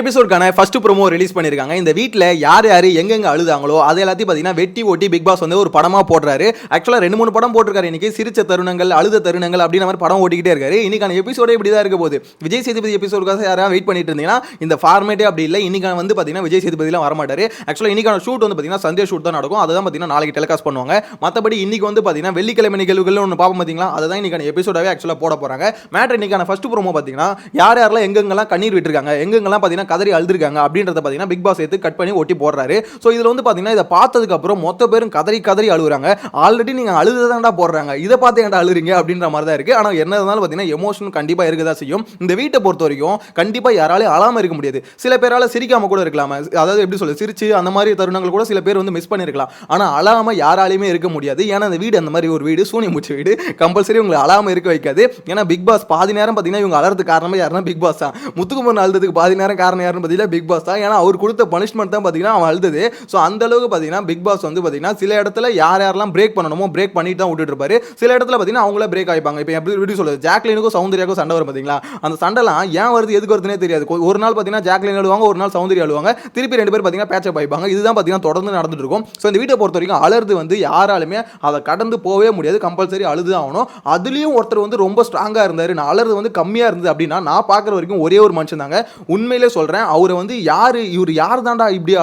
எபிசோட்கான first promo release பண்ணிருக்காங்க. இந்த வீட்டில் யார் யார் எங்கெங்க அழுதாங்களோ அதை எல்லாத்தையும் பார்த்தீங்கன்னா வெட்டி ஓட்டி பிக் பாஸ் வந்து ஒரு படமாக போடுறாரு. ஆக்சுவலாக 2-3 படம் போட்டிருக்காரு. இன்னைக்கு சிரிச்ச தருணங்கள், அழுத தருணங்கள் அப்படின்ற மாதிரி படம் ஓட்டிக்கிட்டே இருக்காரு. இன்னைக்கான எபிசோடே இப்படி தான் இருக்க போகுது. விஜய் சேதுபதி எபிசோடுக்காக யாராவது வெயிட் பண்ணிட்டு இருந்தீங்கன்னா இந்த ஃபார்மேட்டே அப்படி இல்லை. இன்னைக்கான வந்து பார்த்தீங்கன்னா விஜய் சேதுபதிலாம் வரமாட்டாரு. ஆக்சுவலாக இன்னைக்கான ஷூட் வந்து பார்த்தீங்கன்னா சண்டே ஷூட் தான் நடக்கும். அதுதான் பார்த்தீங்கன்னா நாளைக்கு டெலிகாஸ்ட் பண்ணுவாங்க. மற்றபடி இன்னைக்கு வந்து பார்த்தீங்கன்னா வெள்ளிக்கிழமை நிகழ்வுகள் ஒன்று பார்ப்போம் பார்த்தீங்களா, அதுதான் இன்னைக்கான எபிசோடாவே ஆக்சுவலாக போட போறாங்க. மேட்டர் இன்னைக்கான ஃபர்ஸ்ட் ப்ரோமோ பார்த்தீங்கன்னா யார் யாரெல்லாம் எங்கெங்கெல்லாம் கண்ணீர் விட்டுருக்காங்க, எங்கெங்கெல்லாம் பார்த்தீங்கன்னா கதறி அழுதுருக்காங்க அப்படின்றத பார்த்தீங்கன்னா பிக் பாஸ் எடுத்து கட் பண்ணி ஒட்டி போடுறாரு. ஸோ இதில் வந்து பார்த்தீங்கன்னா இதை பார்த்ததுக்கு அப்புறம் மொத்த பேரும் கதறி கதறி அழுகுறாங்க. ஆல்ரெடி நீங்கள் அழுதுதான்டா போடுறாங்க, இதை பார்த்து ஏன்டா அழுறீங்க அப்படின்ற மாதிரி தான் இருக்குது. ஆனால் என்ன இருந்தாலும் பார்த்தீங்கன்னா எமோஷன் கண்டிப்பாக இருக்கதான் செய்யும். இந்த வீட்டை பொறுத்த வரைக்கும் கண்டிப்பாக யாராலையும் அழாமல் இருக்க முடியாது. சில பேரால் சிரிக்காமல் கூட இருக்கலாம். அதாவது எப்படி சொல்ல, சிரிச்சு அந்த மாதிரி தருணங்கள் கூட சில பேர் வந்து மிஸ் பண்ணியிருக்கலாம். ஆனால் அழாமல் யாராலையுமே இருக்க முடியாது. ஏன்னா அந்த வீடு அந்த மாதிரி ஒரு வீடு, சூனியம் மூச்சு வீடு. கம்பல்சரி உங்களை அழாமல் இருக்க வைக்காது. ஏன்னா பிக் பாஸ் பாதி நேரம் பார்த்தீங்கன்னா இவங்க அழறதுக்கு காரணமே யாருன்னா பிக் பாஸ் தான். முத்துக்குமரன் அழுதுக்கு பாதி நேரம் காரணம் யாருன்னு பார்த்தீங்கன்னா பிக் பாஸ் தான். ஏன்னா அவர் கொடுத்த பனிஷ்மெண்ட் தான் பார்த்தீங்கன்னா அவன் அழுது. ஸோ அந்த அளவுக்கு பார்த்தீங்கன்னா பிக் பாஸ் வந்து பார்த்தீங்கன்னா சில இடத்துல யார் யாரெல்லாம் பிரேக் பண்ணணுமோ பிரேக் பண்ணிட்டு தான் விட்டுட்டு இருப்பாரு. சில இடத்துல பார்த்தீங்கன்னா அவங்களே பிரேக் ஆகிப்பாங்க. இப்போ எப்படி சொல்லுது, ஜாக்லினுக்கும் சௌந்தர்யாவுக்கும் சண்டை வரும் பார்த்தீங்களா, அந்த சண்டைலாம் ஏன் வருது எதுக்கு வருதுன்னே தெரியாது. ஒரு நாள் பார்த்தீங்கன்னா ஜாக்லின் அழுவாங்க, ஒரு நாள் சௌந்தர்யா அழுவாங்க, திருப்பி 2 பேர் பார்த்தீங்கன்னா பேச்சப் ஆகிப்பாங்க. இதுதான் பார்த்தீங்கன்னா தொடர்ந்து நடந்துட்டு இருக்கும். ஸோ இந்த வீட்டை பொறுத்த வரைக்கும் அலர்து வந்து யாராலுமே அதை கடந்து போகவே முடியாது. கம்பல்சரி அழுது ஆகணும். அதுலேயும் ஒருத்தர் வந்து ரொம்ப ஸ்ட்ராங்காக இருந்தார், நான் அலர்து வந்து கம்மியாக இருந்தது அப்படின்னா நான் பார்க்குற வரைக்கும் ஒரே ஒரு மனுஷன் தாங்க. உண்மையிலே சொல்கிறேன். அவரை வந்து இவர் யார் தாண்டா இப்படி,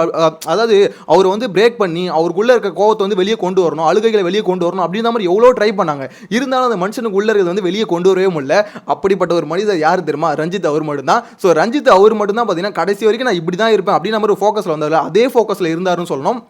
அதாவது அவர் வந்து பிரேக் பண்ணி அவருக்குள்ள இருக்க கோவத்தை வந்து வெளியே கொண்டு வரணும், அழுகைகளை வெளியே கொண்டு வரணும் அப்படின்ற மாதிரி எவ்வளோ ட்ரை பண்ணாங்க. இருந்தாலும் அந்த மனுஷனுக்கு உள்ள இருக்கிறது வந்து வெளியே கொண்டு வரவே முடியல. அப்படிப்பட்ட ஒரு மனிதர் யார் தெரியுமா, ரஞ்சித் அவர் மட்டும் தான். ஸோ ரஞ்சித் அவர் மட்டும் தான் பார்த்தீங்கன்னா கடைசி வரைக்கும் நான் இப்படி தான் இருப்பேன் அப்படின்ற மாதிரி ஃபோக்கஸில் வந்தார். அதே ஃபோக்கஸில் இருந்தாருன்னு சொல்லணும்.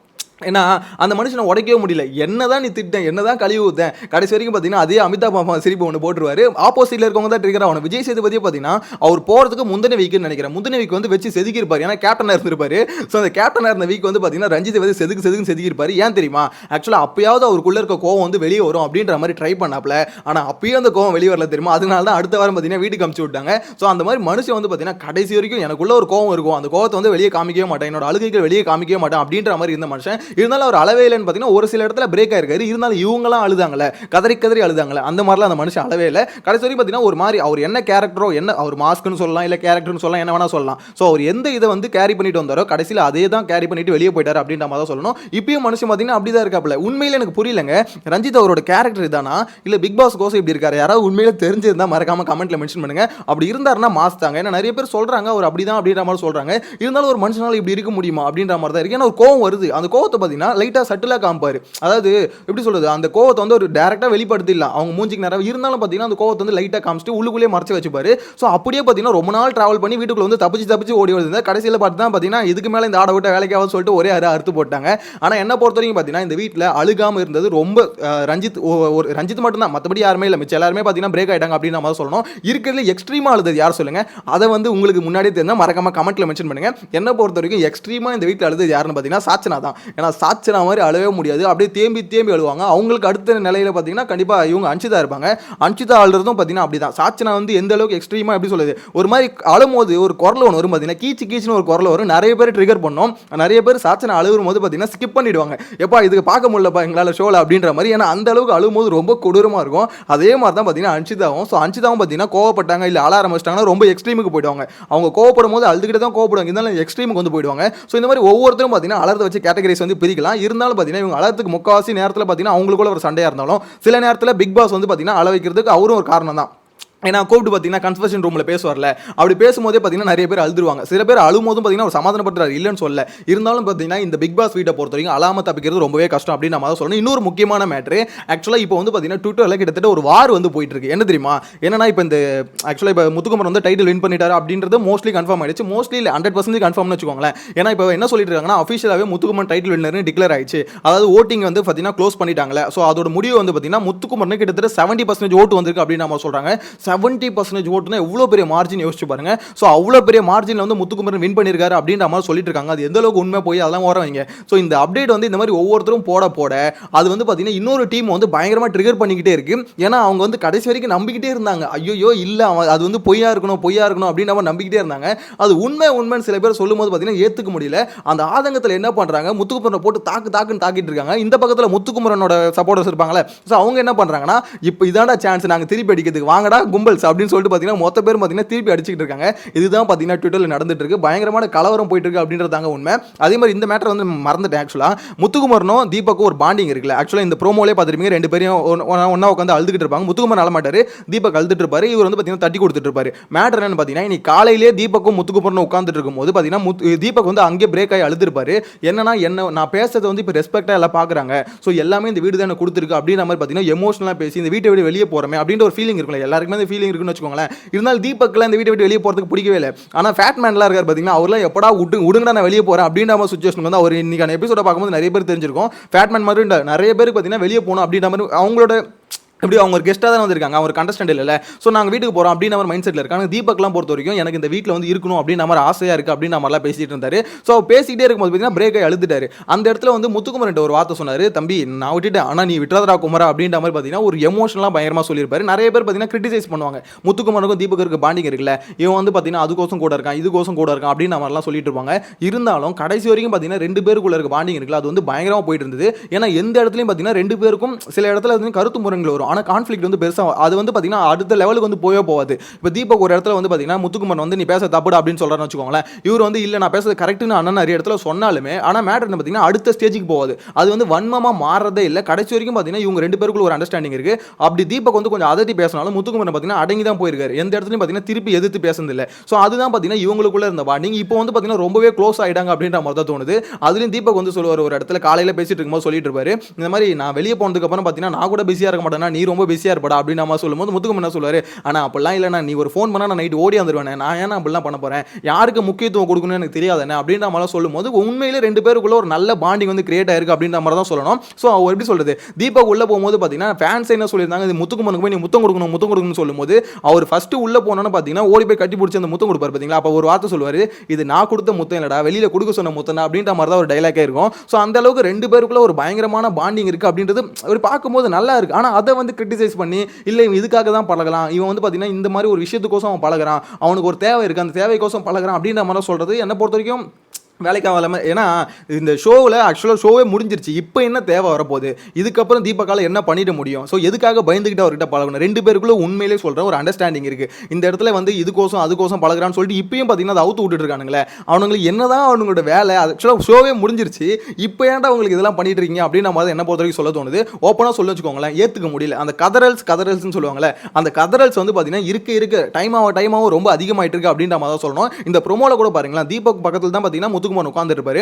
ஏன்னா அந்த மனுஷனை உடைக்கவே முடியல. என்னதான் நீ திட்டேன், என்னதான் கழிவு ஊத்தேன், கடைசி வரைக்கும் பார்த்தீங்கன்னா அதே அமிதாப் பச்சன் சிரிப்பு ஒன்று போட்டுருவாரு. ஆப்போசிட்ல இருக்கவங்க தான் ட்ரிகர் ஆகணும். விஜய் சேதுபதியை பார்த்தீங்கன்னா அவர் போகிறதுக்கு முந்தின வீக்குன்னு நினைக்கிறேன். முந்தின வீக் வந்து வச்சு செதுக்கியிருப்பார். ஏன்னா கேப்டனாக இருந்திருப்பாரு. ஸோ அந்த கேப்டனாக இருந்த வீக் வந்து பார்த்தீங்கன்னா ரஞ்சித் வந்து செதுக்குன்னு செதுக்கியிருப்பாரு. ஏன் தெரியுமா, ஆக்சுவலாக அப்பயாவது அவருக்குள்ள இருக்க கோவம் வந்து வெளியே வரும் அப்படின்ற மாதிரி ட்ரை பண்ணாப்ல. ஆனால் அப்பயும் அந்த கோவம் வெளியே வரல தெரியுமா. அதனால தான் அடுத்த வாரம் பார்த்தீங்கன்னா வீட்டுக்கு அமுச்சு விட்டாங்க. ஸோ அந்த மாதிரி மனுஷன் வந்து பார்த்தீங்கன்னா கடைசி வரைக்கும் எனக்குள்ள ஒரு கோவம் இருக்கும், அந்த கோவத்தை வந்து வெளியே காமிக்கவே மாட்டேன், என்னோட அழுகைகள் வெளியே காமிக்கவே மாட்டேன் அப்படின்ற மாதிரி இருந்த மனுஷன். இருந்தாலும் அவர் அளவே இல்லைன்னு பார்த்தீங்கன்னா ஒரு சில இடத்துல பிரேக் ஆயிருக்காரு. இருந்தாலும் இவங்களாம் அழுதாங்களே, கதறி கதறி அழுதாங்களே, அந்த மாதிரிலாம் அந்த மனுஷன் அளவே இல்லை. கடைசி வரைக்கும் பார்த்தீங்கன்னா ஒரு மாதிரி அவர் என்ன கேரக்டரோ, என்ன அவர் மாஸ்க்னு சொல்லலாம், இல்லை கேரக்டர்னு சொல்லலாம், என்ன வேணா சொல்லலாம். ஸோ அவர் எந்த இதை வந்து கேரி பண்ணிட்டு வந்தாரோ கடைசியில் அதே தான் கேரி பண்ணிட்டு வெளியே போயிட்டார் அப்படின்ற மாதிரி தான் சொல்லணும். இப்பயும் மனுஷன் பார்த்தீங்கன்னா அப்படி தான் இருக்காப்ல. உண்மையில எனக்கு புரியலங்க, ரஞ்சித் அவரோட கேரக்டர் இதானா இல்லை பிக் பாஸ் கோசம் இப்படி இருக்காரு? யாராவது உண்மையில தெரிஞ்சிருந்தா மறக்காம கமெண்ட்ல மென்ஷன் பண்ணுங்க. அப்படி இருந்தாருன்னா மாஸ் தாங்க. ஏன்னா நிறைய பேர் சொல்றாங்க அவர் அப்படிதான் அப்படின்ற மாதிரி சொல்றாங்க. இருந்தாலும் ஒரு மனுஷனால இப்படி இருக்க முடியுமா அப்படின்ற மாதிரி தான் இருக்கு. ஏன்னா ஒரு கோவம் வருது, அந்த கோவத்தை பார்த்தீங்கன்னா லைட்டா சட்டிலா காமிப்பாரு. அதாவது எப்படி சொல்றது, அந்த கோவத்தை வந்து ஒரு டைரக்டா வெளிப்படுத்திடலாம் அவங்க மூஞ்சிக்கு நேரம். இருந்தாலும் பார்த்தீங்கன்னா அந்த கோவத்தை வந்து லைட்டா காமிச்சிட்டு உள்ளுக்குள்ளே மறைச்சு வச்சுப்பாரு. ஸோ அப்படியே பார்த்தீங்கன்னா ரொம்ப நாள் டிராவல் பண்ணி வீட்டுக்குள்ள வந்து தப்பிச்சு ஓடி வருது. கடைசியில் பார்த்து தான் பார்த்தீங்கன்னா இதுக்கு மேலே இந்த ஆட விட்ட வேலைக்காவது சொல்லிட்டு ஒரே அறுத்து போட்டாங்க. ஆனால் என்ன பொறுத்த வரைக்கும் பார்த்தீங்கன்னா இந்த வீட்டில் அழுகாமல் இருந்தது ரொம்ப ரஞ்சித் மட்டும்தான், மற்றபடி யாருமே இல்லை. மிச்சம் எல்லாருமே பார்த்தீங்கன்னா பிரேக் ஆயிட்டாங்க அப்படின்னு நம்ம சொல்லணும். இருக்கிறதுல எக்ஸ்ட்ரீமா அழுது யார் சொல்லுங்க, அதை வந்து உங்களுக்கு முன்னாடியே தெரிஞ்சா மறக்காம கமெண்ட்ல மென்ஷன் பண்ணுங்க. என்ன பொறுத்த வரைக்கும் எக்ஸ்ட்ரீமா இந்த வீட்டில் அழுது யாருன்னு பார்த்தீங்கன்னா சாச்சனா தான். ஏன்னா சாச்சனா மாதிரி அழவே முடியாது, அப்படியே தேம்பி அழுவாங்க. அவங்களுக்கு அடுத்த நிலையில பார்த்தீங்கன்னா கண்டிப்பாக இவங்க அன்ஷிதா இருப்பாங்க. அன்ஷிதா அழுறதும் பார்த்தீங்கன்னா அப்படிதான். சாச்சனா வந்து எந்த அளவுக்கு எக்ஸ்ட்ரீமா எப்படி சொல்லுது, ஒரு மாதிரி அழும்போது ஒரு குரல் ஒன்று வரும் பார்த்தீங்கன்னா, கீச்சுன்னு ஒரு குரல் வரும். நிறைய பேர் ட்ரிகர் பண்ணோம். நிறைய பேர் சாச்சனா அழுகும் போது பார்த்தீங்கன்னா ஸ்கிப் பண்ணிடுவாங்க. எப்பா இதுக்கு பார்க்க முடியலப்பா எங்களால் ஷோல அப்படின்ற மாதிரி. ஏன்னா அந்த அளவுக்கு அழும்போது ரொம்ப கொடூரமாக இருக்கும். அதே மாதிரி தான் பார்த்தீங்கன்னா அன்ஷிதாவும். ஸோ அன்ஷிதாவும் பார்த்தீங்கன்னா கோவப்பட்டாங்க இல்லை அழ ஆரம்பிச்சிட்டாங்கன்னா ரொம்ப எக்ஸ்ட்ரீமுக்கு போயிடுவாங்க. அவங்க கோவப்படும் போது அழுதுகிட்டு தான் கோவப்படுவாங்க, இருந்தாலும் எக்ஸ்ட்ரீமுக்கு வந்து போயிடுவாங்க. ஸோ இந்த மாதிரி ஒவ்வொருத்தரும் பார்த்தீங்கன்னா அலர்த வச்சு கேட்டகரிஸ் வந்து பிரிக்கலாம். இருந்தாலும் பார்த்தீங்கன்னா இவங்க அலர்த்துக்கு முக்கால்வாசி நேரத்தில் பார்த்தீங்கன்னா அவங்களுக்குள்ள ஒரு சண்டையாக இருந்தாலும் சில நேரத்தில் பிக் பாஸ் வந்து பார்த்தீங்கன்னா அள வைக்கிறதுக்கு அவரும் ஒரு காரணம் தான். ஏன்னா கூப்பிட்டு பார்த்தீங்கன்னா கன்ஃபர்ஷன் ரூமில் பேசுவார்ல, அப்படி பேசும்போதே பார்த்தீங்கன்னா நிறைய பேர் அழுதுருவாங்க. சில பேர் அழும்போதும் பார்த்தீங்கன்னா ஒரு சமாதானப்படுத்துறாரு, இல்லைன்னு சொல்ல. இருந்தாலும் பார்த்தீங்கன்னா இந்த பிக் பாஸ் வீட்டை பொறுத்த வரைக்கும் அழாம தப்பிக்கிறது ரொம்பவே கஷ்டம் அப்படின்னு நம்ம தான் சொல்லணும். இன்னொரு முக்கியமான மேட்ரு, ஆக்சுவலாக இப்போ வந்து பார்த்தீங்கன்னா ட்விட்டரில் கிட்டத்தட்ட ஒரு வார் வந்து போயிட்டு இருக்கு. என்ன தெரியுமா, என்னன்னா இப்போ இந்த ஆக்சுவலாக இப்போ முத்துக்குமரன் வந்து டைட்டில் வின் பண்ணிட்டாரு அப்படின்றது மோஸ்ட்லி கன்ஃபார்ம் ஆயிடுச்சு. மோஸ்ட்லி 100% கன்ஃபார்ம்னு வச்சுக்கோங்களேன். ஏன்னா இப்போ என்ன சொல்லிட்டு இருக்காங்கன்னா அஃபிஷியலாகவே முத்துக்குமரன் டைட்டில் வின்னர்னு டிக்ளேர் ஆயிடுச்சு. அதாவது ஓட்டிங் வந்து பார்த்தீங்கன்னா க்ளோஸ் பண்ணிட்டாங்களே. ஸோ அதோட முடிவு வந்து பார்த்தீங்கன்னா முத்துக்குமரன் கிட்டத்தட்ட 70% ஓட்டு வந்திருக்கு அப்படின்னு நம்ம சொல்றாங்க. 70% ஓட்டுனா எவ்வளோ பெரிய மார்ஜின் யோசிச்சு பாருங்க. ஸோ அவ்வளோ பெரிய மார்ஜினில் வந்து முத்துக்குமரன் வின் பண்ணியிருக்காரு அப்படின்ற மாதிரி சொல்லிட்டு இருக்காங்க. அது எந்த அளவுக்கு உண்மை போய் அதெல்லாம் வர வைங்க. ஸோ இந்த அப்டேட் வந்து இந்த மாதிரி ஒவ்வொருத்தரும் போட அது வந்து பார்த்தீங்கன்னா இன்னொரு டீம் வந்து பயங்கரமாக ட்ரிகர் பண்ணிக்கிட்டே இருக்கு. ஏன்னா அவங்க வந்து கடைசி வரைக்கும் நம்பிக்கிட்டே இருந்தாங்க, ஐயோ இல்லை அது வந்து பொய்யா இருக்கணும் அப்படின்னு நம்ம நம்பிக்கிட்டே இருந்தாங்க. அது உண்மைன்னு சில பேர் சொல்லும் போது பார்த்தீங்கன்னா ஏற்றுக்க முடியல. அந்த ஆதங்கத்தில் என்ன பண்ணுறாங்க, முத்துக்குமரனை போட்டு தாக்குன்னு தாக்கிட்டு இருக்காங்க. இந்த பக்கத்தில் முத்துக்குமரனோட சப்போர்ட்டர்ஸ் இருப்பாங்களே, ஸோ அவங்க என்ன பண்ணுறாங்கன்னா இப்போ இதாண்டா சான்ஸ் நாங்கள் திருப்பி அடிக்கிறதுக்கு, வாங்கடா கும்பல்ஸ் அப்படின்னு சொல்லிட்டு பார்த்தீங்கன்னா மொத்த பேர் பார்த்தீங்கன்னா திருப்பி அடிச்சுட்டு இருக்காங்க. இதுதான் பார்த்தீங்கன்னா ட்விட்டரில் நடந்துட்டு இருக்கு. பயங்கரமான கலவரம் போயிட்டு இருக்கு அப்படின்றதாங்க உண்மை. அதே மாதிரி இந்த மேட்டர் வந்து மறந்துட்டேன். ஆக்சுவலா முத்துக்குமரனும் தீபக்கும் ஒரு பாண்டிங் இருக்குல்ல. ஆக்சுவலா இந்த ப்ரோமோலே பார்த்துருப்பீங்க, ரெண்டு பேரும் ஒன்னா உட்காந்து அழுதுகிட்டு இருப்பாங்க. முத்துக்குமரன் அழ மாட்டாரு, தீபக் அழுதுட்டு இருப்பாரு. இவர் வந்து பார்த்தீங்கன்னா தட்டி கொடுத்துட்டு இருப்பாரு. மேட்டர் என்னன்னு பார்த்தீங்கன்னா, இன்னைக்கு காலையிலே தீபக்கும் முத்துக்குமரனும் உட்காந்துட்டு இருக்கும்போது பார்த்தீங்கன்னா தீபக் வந்து அங்கே பிரேக் ஆகி அழுதுருப்பாரு. என்னன்னா என்ன நான் பேசுறது வந்து இப்போ ரெஸ்பெக்டா எல்லாம் பார்க்குறாங்க, ஸோ எல்லாமே இந்த வீடு தான் எனக்கு கொடுத்துருக்கு அப்படின்ற மாதிரி பார்த்தீங்கன்னா எமோஷனலாக பேசி இந்த வீட்டை விட்டு வெளியே போகிறோமே அப்படின்ற ஒரு ஃபீலிங் இருக்குல்ல, எல்லாருக்குமே அந்த ஃபீலிங் இருக்குன்னு வச்சுக்கோங்களேன். இருந்தாலும் தீபக்லாம் இந்த வீட்டை விட்டு வெளியே போகிறதுக்கு பிடிக்கவே இல்லை. ஆனால் ஃபேட் மேன்லாம் இருக்கார் பார்த்தீங்கன்னா, அவர்லாம் எப்படா விடுங்கடா நான் வெளியே போகிறேன் அப்படின்ற மாதிரி சுச்சுவேஷன் வந்து அவர் இன்னைக்கான எபிசோட பார்க்கும்போது நிறைய பேர் தெரிஞ்சிருக்கும். ஃபேட் மேன் மாதிரி நிறைய பேருக்கு பார்த்தீங்கன்னா வெளியே போகணும் அப்படின்ற மாதிரி அவங்களோட இப்படி அவங்க ஒரு கெஸ்ட்டாக தான் வந்திருக்காங்க, அவங்க கண்டஸ்டன்ட் இல்லை. ஸோ நாங்கள் வீட்டுக்கு போகிறோம் அப்படின்னு அவர் மைண்ட் செட்டில் இருக்காங்க. தீபக்லாம் பொறுத்த வரைக்கும் எனக்கு இந்த வீட்டில் வந்து இருக்கணும் அப்படின்னு மாதிரி ஆசையாக இருக்குது அப்படின்னு நம்மளாம் பேசிட்டு இருந்தார். ஸோ பேசிக்கிட்டே இருக்கும்போது பார்த்தீங்கன்னா பிரேக் ஆகி அழுதுட்டாரு. அந்த இடத்துல வந்து முத்துக்குமரன் ஒரு வார்த்தை சொன்னார், தம்பி நான் விட்டுட்டேன் ஆனால் நீ விட்டுறதா குமரா அப்படின்ற மாதிரி பார்த்தீங்கன்னா ஒரு எமோஷனலாக பயங்கரமாக சொல்லியிருப்பாரு. நிறைய பேர் பார்த்தீங்கன்னா கிரிட்டிசைஸ் பண்ணுவாங்க, முத்துக்குமரனுக்கும் தீபக்கு பாண்டிங் இருக்குல்ல, இவன் வந்து பார்த்தீங்கன்னா அதுக்கோசம் கூட இருக்கான் இதுக்கோசம் கூட இருக்கான் அப்படின்னு மாதிரிலாம் சொல்லிட்டு இருப்பாங்க. இருந்தாலும் கடைசி வரைக்கும் பார்த்தீங்கன்னா ரெண்டு பேருக்குள்ள இருக்க பாண்டிங் இருக்குல்ல, அது வந்து பயங்கரமாக போயிட்டு இருந்தது. ஏன்னா எந்த இடத்துலையும் பார்த்தீங்கன்னா ரெண்டு பேருக்கும் சில இடத்துல வந்து கருத்து முரண்கள் வரும், ஆனால் கான்ஃப்ளிக்ட் வந்து அது வந்து பாத்தீங்கன்னா அடுத்த லெவலுக்கு வந்து போகாது. இப்போ தீபக் ஒரு இடத்துல வந்து பாத்தீங்கன்னா முத்துக்குமரன் வந்து நீ பேச தப்புடா அப்படின்னு சொல்றான்னு வச்சுக்கோங்களேன், இவர் வந்து இல்ல நான் பேசுறது கரெக்ட்னு அண்ணன் நிறைய இடத்துல சொன்னாலுமே ஆனா மேட்டர் என்ன பாத்தீங்கன்னா அடுத்த ஸ்டேஜுக்கு போகாது, அது வந்து வன்மமா மாறதே இல்லை. கடைசி வரைக்கும் பாத்தீங்கன்னா இவங்க ரெண்டு பேருக்குள்ள ஒரு அண்டர்ஸ்டாண்டிங் இருக்கு. அப்படி தீபக் வந்து கொஞ்சம் அதட்டி பேசினாலும் முத்துக்குமரன் பாத்தீங்கன்னா அடங்கி தான் போயிருக்காரு, எந்த இடத்துலயும் பாத்தீங்கன்னா திருப்பி எதிர்த்து பேசுறது இல்லை. ஸோ அதுதான் பாத்தீங்கன்னா இவங்களுக்குள்ள இருந்த பாண்டிங் இப்போ வந்து பாத்தீங்கன்னா ரொம்பவே க்ளோஸ் ஆயிட்டாங்க அப்படின்ற மாதிரி தான் தோணுது. அதுலயும் தீபக் வந்து சொல்லுவார், ஒரு இடத்துல காலையில பேசிட்டு இருக்கும்போது சொல்லிட்டு இருப்பாரு, இந்த மாதிரி நான் வெளியே போனதுக்கு அப்புறம் பாத்தீங்கன்னா நான் கூட பிஸியா இருக்க மாட்டேன்னா நீ ரொம்ப பிஸியா இருப்படா அப்படின்னு நம்ம சொல்லும்போது முத்துக்குமரன் என்ன சொல்லுவாரு, ஆனா அப்படிலாம் இல்லைண்ணா நீ ஒரு ஃபோன் பண்ணா நான் நைட் ஓடி வந்துருவேன், நான் ஏன்னா அப்படிலாம் பண்ண போறேன், யாருக்கு முக்கியத்துவம் கொடுக்கணும்னு எனக்கு தெரியாதுண்ணே அப்படின்ற மாதிரி சொல்லும்போது உண்மையிலே ரெண்டு பேருக்குள்ள ஒரு நல்ல பாண்டிங் வந்து கிரியேட் ஆயிருக்கு அப்படின்ற மாதிரி தான் சொல்லணும். ஸோ அவர் எப்படி சொல்றது, தீபக் உள்ள போகும்போது பார்த்தீங்கன்னா ஃபேன்ஸ் என்ன சொல்லியிருந்தாங்க, இது முத்துக்குமரனுக்கு போய் நீ முத்தம் கொடுக்கணும்னு சொல்லும்போது அவர் ஃபர்ஸ்ட் உள்ள போனோன்னு பார்த்தீங்கன்னா ஓடி போய் கட்டி பிடிச்சி அந்த முத்தம் கொடுப்பாரு பார்த்தீங்களா, அப்போ ஒரு வார்த்தை சொல்லுவாரு, இது நான் கொடுத்த முத்தம் இல்லடா வெளியில கொடுக்க சொன்ன முத்தம் அப்படின்ற மாதிரி தான் ஒரு டைலாக்கே இருக்கும். ஸோ அந்த அளவுக்கு ரெண்டு பேருக்குள்ள ஒரு பயங்கரமான பாண்டிங் இருக்கு அப்படின்றது அவர் பார்க்கும்போது நல்லா இருக்கு. ஆனால் அதை வந்து கிரிட்டிசைஸ் பண்ணி இல்லை இதுக்காக தான் பழகலாம், இவன் வந்து பார்த்தீங்கன்னா இந்த மாதிரி ஒரு விஷயத்துக்கோசம் அவன் பழகிறான், அவனுக்கு ஒரு தேவை இருக்குது அந்த தேவைக்கோசம் பழகிறான் அப்படின்ற மாதிரி சொல்கிறது என்னை பொறுத்த வரைக்கும் வேலைக்காக. ஏன்னா இந்த ஷோவில் ஆக்சுவலாக ஷோவே முடிஞ்சிருச்சு, இப்போ என்ன தேவை வரப்போகுது, இதுக்கப்புறம் தீபக்கால என்ன பண்ணிட முடியும், ஸோ எதுக்காக பயந்துக்கிட்டு அவர்கிட்ட பழகணும், ரெண்டு பேருக்குள்ள உண்மையிலே சொல்கிறேன் ஒரு அண்டர்ஸ்டாண்டிங் இருக்குது. இந்த இடத்துல வந்து இதுக்கோசம் அதுக்கோசம் பழகிறான்னு சொல்லிட்டு இப்பயும் பார்த்தீங்கன்னா அதை அவுத்து விட்டுட்டு இருக்கானுங்களே, அவனுங்களுக்கு என்னதான் அவங்களோட வேலை, ஆக்சுவலாக ஷோவே முடிஞ்சிருச்சு இப்போ ஏன்டா அவங்களுக்கு இதெல்லாம் பண்ணிட்டு இருக்கீங்க அப்படின்னு நம்ம என்ன பொறுத்த வரைக்கும் சொல்ல தோணுது. ஓப்பனாக சொல்ல வச்சுக்கோங்களேன், ஏற்றுக்க முடியல. அந்த கதறல்ஸ்னு சொல்லுவாங்களே, அந்த கதறல்ஸ் வந்து பார்த்தீங்கன்னா இருக்க டைமாகவும் ரொம்ப அதிகமாயிட்டு இருக்கு அப்படின்ற மாதிரி தான் சொல்லணும். இந்த ப்ரோமோல கூட பாருங்களேன், தீபக் பக்கத்தில் தான் பார்த்தீங்கன்னா முத்துக்குமரன் உட்கார்ந்துருப்பாரு.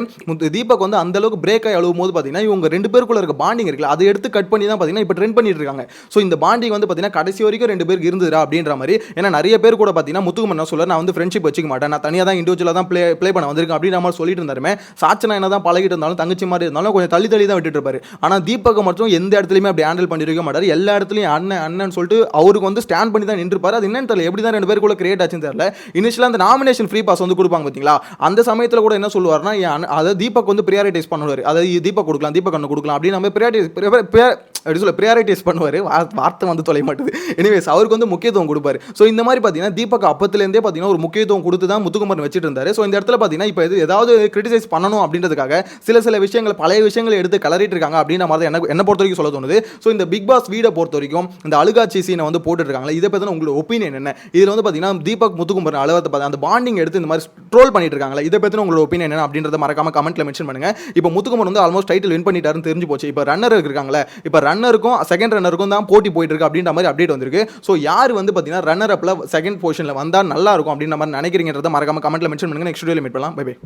தீபக் வந்து அந்த அளவுக்கு பிரேக் ஆகி அழுவும் போது பார்த்தீங்கன்னா இவங்க ரெண்டு பேருக்குள்ள இருக்க பாண்டிங் இருக்குல்ல, அதை எடுத்து கட் பண்ணி தான் பார்த்தீங்கன்னா இப்போ ட்ரெண்ட் பண்ணிட்டு இருக்காங்க. ஸோ இந்த பாண்டிங் வந்து பார்த்தீங்கன்னா கடைசி வரைக்கும் ரெண்டு பேருக்கு இருந்துடா அப்படின்ற மாதிரி. ஏன்னா நிறைய பேர் கூட பார்த்தீங்கன்னா முத்துக்குமரன் என்ன சொல்ல, நான் வந்து ஃப்ரெண்ட்ஷிப் வச்சுக்க மாட்டேன், நான் தனியாக தான் இண்டிவிஜுவலாக தான் ப்ளே பண்ண வந்திருக்கேன் அப்படின்ற மாதிரி சொல்லிட்டு இருந்தாருமே. சாச்சனா என்ன தான் பழகிட்டு இருந்தாலும் தங்கச்சி மாதிரி இருந்தாலும் கொஞ்சம் தள்ளி தான் விட்டுட்டு இருப்பாரு. ஆனால் தீபக் மட்டும் எந்த இடத்துலையுமே அப்படி ஹேண்டில் பண்ணிருக்க மாட்டார், எல்லா இடத்துலையும் அண்ணன் சொல்லிட்டு அவருக்கு வந்து ஸ்டாண்ட் பண்ணி தான் நின்றுப்பாரு. அது என்னன்னு தெரியல, எப்படி தான் ரெண்டு பேருக்குள்ள கிரியேட் ஆச்சுன்னு தெரியல. இனிஷியலாக அந்த நாமினேஷன் ஃப்ரீ பாஸ் வந்து கொடுப்பாங்க பார்த்தீங்களா, அந்த சமயத்தில் கூட என்ன சொல்லுவார்னா, அதாவது தீபக் வந்து ப்ரியாரிட்டைஸ் பண்ணுவார், அதாவது தீபக் கொடுக்கலாம் தீபக் அண்ணன் கொடுக்கலாம் அப்படின்னு நம்ம ப்ரியாரிட்டைஸ் பண்ணுவார், வார்த்தை வந்து தொலை மாட்டுது. எனிவேஸ் அவருக்கு வந்து முக்கியத்துவம் கொடுப்பாரு. ஸோ இந்த மாதிரி பார்த்தீங்கன்னா தீபக் அப்பத்துலேருந்தே பார்த்தீங்கன்னா ஒரு முக்கியத்துவம் கொடுத்து தான் முத்துக்குமரன் வச்சுட்டு இருந்தாரு. ஸோ இந்த இடத்துல பார்த்தீங்கன்னா இப்போ ஏதாவது கிரிட்டிசைஸ் பண்ணணும் அப்படின்றதுக்காக சில விஷயங்கள் பழைய விஷயங்களை எடுத்து கலரிட்டு இருக்காங்க அப்படின்ற மாதிரி என்ன பொறுத்த வரைக்கும் சொல்ல தோணுது. ஸோ இந்த பிக் பாஸ் வீடை பொறுத்த வரைக்கும் இந்த அழுகாட்சி சீனை வந்து போட்டுட்டு இருக்காங்களா, இதை பற்றின உங்களோட ஒப்பீனியன் என்ன? இதில் வந்து பார்த்தீங்கன்னா தீபக் முத்துக்குமரன் அழுவத்தை பார்த்து அந்த பாண்டிங் எடுத்து இந்த மாதிரி ட்ரோல் பண்ணிட்டு இருக்காங்களா, இதை பற்றின உங்களோட ஒப்பீனியன் என்ன அப்படின்றத மறக்காம கமெண்ட்ல மென்ஷன் பண்ணுங்க. இப்போ முத்துக்குமரன் வந்து ஆல்மோஸ்ட் டைட்டில் வின் பண்ணிட்டாருன்னு தெரிஞ்சு போச்சு. இப்போ ரன்னர் இருக்காங்களே, இப்போ ரன்னருக்கும் செகண்ட் ரன்னருக்கும் தான் போட்டி போயிட்டு இருக்கு அப்படின்ற மாதிரி அப்டேட் வந்திருக்கு. ஸோ யார் வந்து பார்த்தீங்கன்னா ரன்னர் அப்ல செகண்ட் பொசிஷனில் வந்தால் நல்லா இருக்கும் அப்படின்ற மாதிரி நினைக்கிறீங்கன்றத மறக்காம கமெண்ட்ல மென்ஷன் பண்ணுங்க. நெக்ஸ்ட் வீடியோவில் மீட் பண்ணலாம். Bye by.